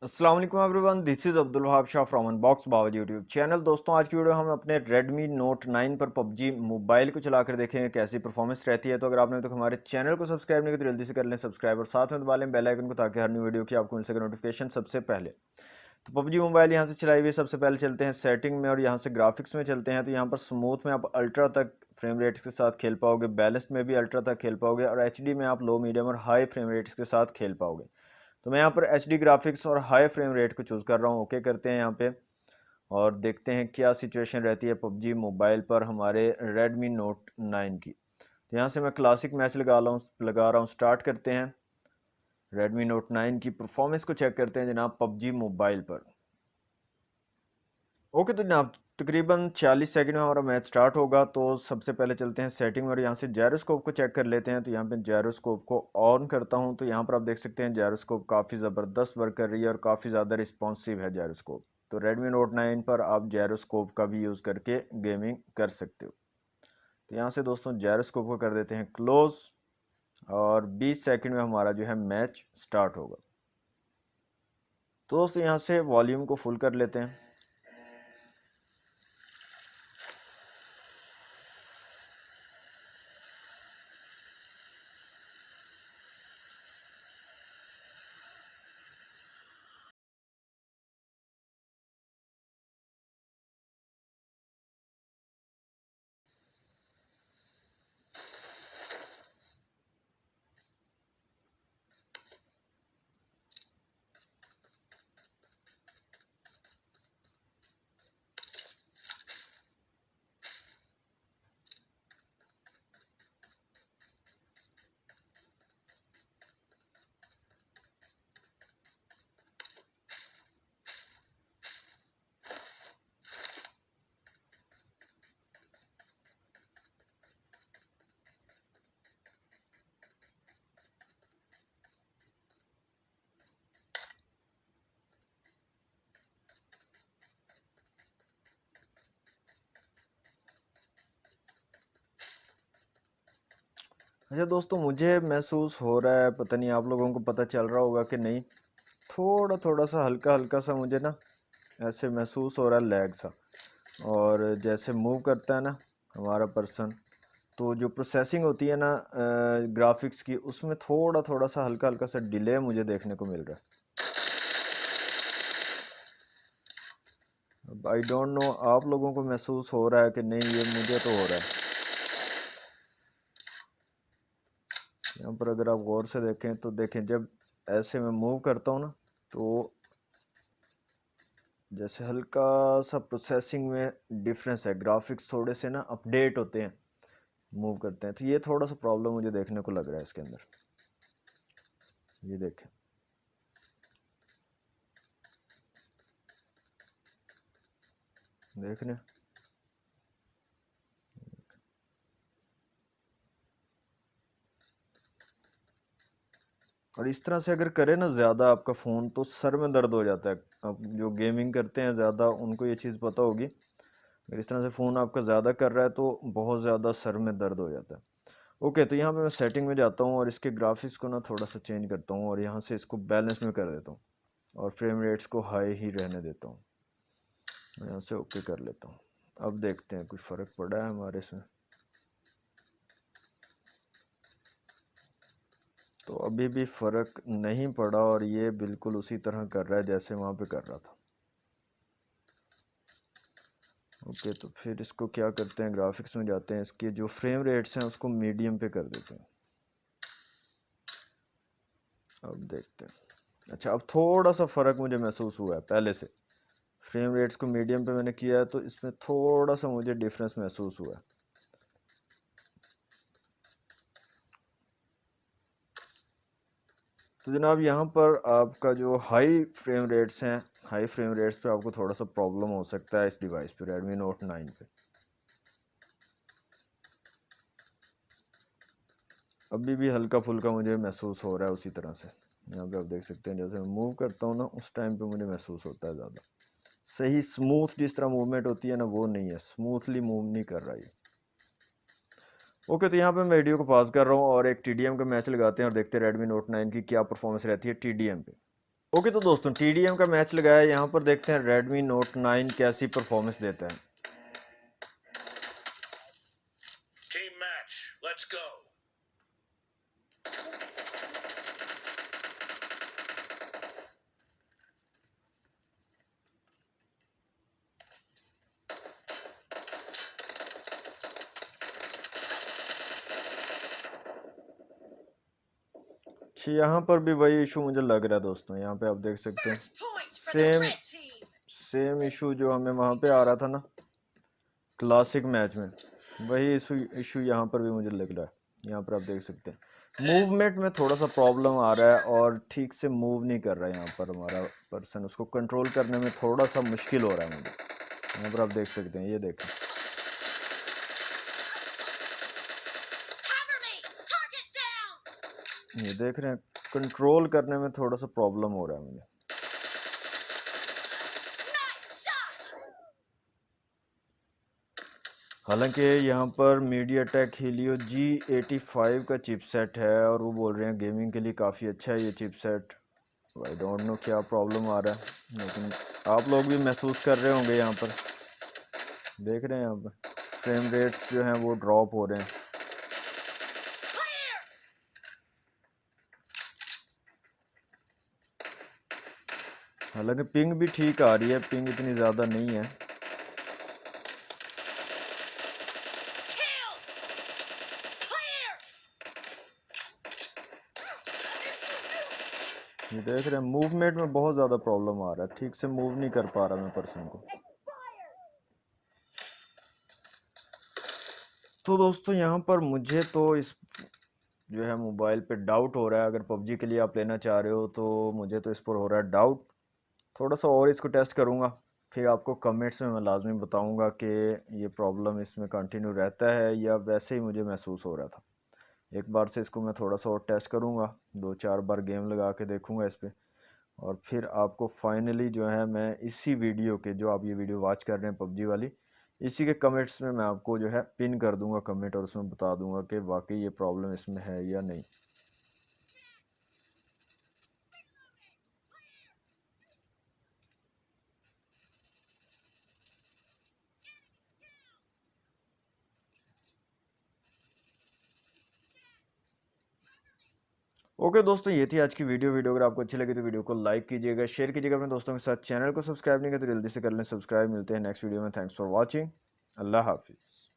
अस्सलाम वालेकुम everyone, this is Abdul Wahab Shah from unbox Bawaal YouTube channel. दोस्तों, आज की वीडियो हम अपने Redmi Note 9 पर PUBG मोबाइल को चलाकर देखेंगे कैसी परफॉर्मेंस रहती है। तो अगर आपने तो हमारे चैनल को सब्सक्राइब नहीं किया तो जल्दी से कर लें सब्सक्राइब और साथ में दबा लें बेल आइकन को, ताकि हर न्यू वीडियो की आपको मिल सके नोटिफिकेशन सबसे पहले। तो PUBG मोबाइल यहाँ से चलाई हुई, सबसे पहले चलते हैं सेटिंग में और यहाँ से ग्राफिक्स में चलते हैं। तो यहाँ पर स्मूथ में आप अल्ट्रा तक फ्रेम रेट्स के साथ खेल पाओगे, बैलेंस में भी अल्ट्रा तक खेल पाओगे और HD में आप लो, मीडियम और हाई फ्रेम रेट्स के साथ खेल पाओगे। तो मैं यहाँ पर HD ग्राफिक्स और हाई फ्रेम रेट को चूज़ कर रहा हूँ। ओके करते हैं यहाँ पे और देखते हैं क्या सिचुएशन रहती है PUBG मोबाइल पर हमारे Redmi Note 9 की। तो यहाँ से मैं क्लासिक मैच लगा रहा हूँ। स्टार्ट करते हैं। Redmi Note 9 की परफॉर्मेंस को चेक करते हैं जनाब PUBG मोबाइल पर। ओके तो जनाब तकरीबन 40 सेकंड में हमारा मैच स्टार्ट होगा। तो सबसे पहले चलते हैं सेटिंग में और यहाँ से जायरोस्कोप को चेक कर लेते हैं। तो यहाँ पे जायरोस्कोप को ऑन करता हूँ तो यहाँ पर आप देख सकते हैं जायरोस्कोप काफ़ी ज़बरदस्त वर्क कर रही है और काफ़ी ज़्यादा रिस्पॉन्सिव है जायरोस्कोप। तो Redmi Note 9 पर आप जायरोस्कोप का भी यूज़ करके गेमिंग कर सकते हो। तो यहाँ से दोस्तों जायरोस्कोप को कर देते हैं क्लोज और 20 सेकेंड में हमारा जो है मैच स्टार्ट होगा। तो दोस्तों यहाँ से वॉल्यूम को फुल कर लेते हैं। अच्छा दोस्तों, मुझे महसूस हो रहा है, पता नहीं आप लोगों को पता चल रहा होगा कि नहीं, थोड़ा थोड़ा सा हल्का हल्का सा मुझे ना ऐसे महसूस हो रहा है लैग सा। और जैसे मूव करता है ना हमारा पर्सन, तो जो प्रोसेसिंग होती है ना ग्राफिक्स की, उसमें थोड़ा थोड़ा सा हल्का हल्का सा डिले मुझे देखने को मिल रहा है। अब आई डोंट नो आप लोगों को महसूस हो रहा है कि नहीं, ये मुझे तो हो रहा है। यहाँ पर अगर आप गौर से देखें तो देखें, जब ऐसे मैं मूव करता हूँ ना, तो जैसे हल्का सा प्रोसेसिंग में डिफरेंस है, ग्राफिक्स थोड़े से ना अपडेट होते हैं मूव करते हैं। तो ये थोड़ा सा प्रॉब्लम मुझे देखने को लग रहा है इसके अंदर। ये देखें, देख रहे हैं। और इस तरह से अगर करे ना ज़्यादा आपका फ़ोन, तो सर में दर्द हो जाता है। अब जो गेमिंग करते हैं ज़्यादा, उनको ये चीज़ पता होगी। अगर इस तरह से फ़ोन आपका ज़्यादा कर रहा है तो बहुत ज़्यादा सर में दर्द हो जाता है। ओके, तो यहाँ पे मैं सेटिंग में जाता हूँ और इसके ग्राफिक्स को ना थोड़ा सा चेंज करता हूँ और यहाँ से इसको बैलेंस में कर देता हूँ और फ्रेम रेट्स को हाई ही रहने देता हूँ। यहाँ से ओके कर लेता हूँ। अब देखते हैं कुछ फ़र्क पड़ा है हमारे इसमें। तो अभी भी फ़र्क नहीं पड़ा और ये बिल्कुल उसी तरह कर रहा है जैसे वहाँ पे कर रहा था। ओके, तो फिर इसको क्या करते हैं, ग्राफिक्स में जाते हैं, इसके जो फ्रेम रेट्स हैं उसको मीडियम पे कर देते हैं। अब देखते हैं। अच्छा, अब थोड़ा सा फ़र्क मुझे महसूस हुआ है पहले से। फ्रेम रेट्स को मीडियम पे मैंने किया है तो इसमें थोड़ा सा मुझे डिफरेंस महसूस हुआ है। तो जनाब यहाँ पर आपका जो हाई फ्रेम रेट्स हैं, हाई फ्रेम रेट्स पे आपको थोड़ा सा प्रॉब्लम हो सकता है इस डिवाइस पे, Redmi Note 9 पे। अभी भी हल्का फुल्का मुझे महसूस हो रहा है उसी तरह से। यहाँ पे आप देख सकते हैं, जैसे मैं मूव करता हूँ ना, उस टाइम पे मुझे महसूस होता है ज़्यादा सही स्मूथ, जिस तरह मूवमेंट होती है ना, वो नहीं है, स्मूथली मूव नहीं कर रहा है। ओके, तो यहाँ पे मैं वीडियो को पॉज कर रहा हूँ और एक TDM का मैच लगाते हैं और देखते हैं Redmi Note 9 की क्या परफॉर्मेंस रहती है TDM पे। ओके तो दोस्तों TDM का मैच लगाया, यहाँ पर देखते हैं Redmi Note 9 कैसी परफॉर्मेंस देता है। Team match, let's go. यहाँ पर भी वही इशू मुझे लग रहा है दोस्तों, यहाँ पे आप देख सकते हैं सेम इशू जो हमें वहाँ पे आ रहा था ना क्लासिक मैच में, वही इशू यहाँ पर भी मुझे लग रहा है। यहाँ पर आप देख सकते हैं मूवमेंट में थोड़ा सा प्रॉब्लम आ रहा है और ठीक से मूव नहीं कर रहा है यहाँ पर हमारा पर्सन, उसको कंट्रोल करने में थोड़ा सा मुश्किल हो रहा है मुझे। यहाँ पर आप देख सकते हैं, ये देखें, ये देख रहे हैं, कंट्रोल करने में थोड़ा सा प्रॉब्लम हो रहा है मुझे। हालांकि यहाँ पर MediaTek Helio G85 का चिपसेट है और वो बोल रहे हैं गेमिंग के लिए काफ़ी अच्छा है ये चिपसेट। आई डोंट नो क्या प्रॉब्लम आ रहा है, लेकिन आप लोग भी महसूस कर रहे होंगे। यहाँ पर देख रहे हैं, यहाँ पर फ्रेम रेट्स जो हैं वो ड्रॉप हो रहे हैं। हालांकि पिंग भी ठीक आ रही है, पिंग इतनी ज़्यादा नहीं है। ये देख रहे हैं मूवमेंट में बहुत ज़्यादा प्रॉब्लम आ रहा है, ठीक से मूव नहीं कर पा रहा मैं पर्सन को। तो दोस्तों यहाँ पर मुझे तो इस जो है मोबाइल पे डाउट हो रहा है। अगर PUBG के लिए आप लेना चाह रहे हो तो मुझे तो इस पर हो रहा है डाउट। थोड़ा सा और इसको टेस्ट करूँगा, फिर आपको कमेंट्स में मैं लाजमी बताऊँगा कि ये प्रॉब्लम इसमें कंटिन्यू रहता है या वैसे ही मुझे महसूस हो रहा था। एक बार से इसको मैं थोड़ा सा और टेस्ट करूँगा, 2-4 बार गेम लगा के देखूँगा इस पर, और फिर आपको फाइनली जो है मैं इसी वीडियो के, जो आप ये वीडियो वॉच कर रहे हैं PUBG वाली, इसी के कमेंट्स में मैं आपको जो है पिन कर दूंगा कमेंट, और उसमें बता दूंगा कि वाकई ये प्रॉब्लम इसमें है या नहीं। ओके दोस्तों, ये थी आज की वीडियो अगर आपको अच्छी लगी तो वीडियो को लाइक कीजिएगा, शेयर कीजिएगा अपने दोस्तों के साथ। चैनल को सब्सक्राइब नहीं किया तो जल्दी से कर लें सब्सक्राइब। मिलते हैं नेक्स्ट वीडियो में। Thanks for watching. अल्लाह हाफिज़।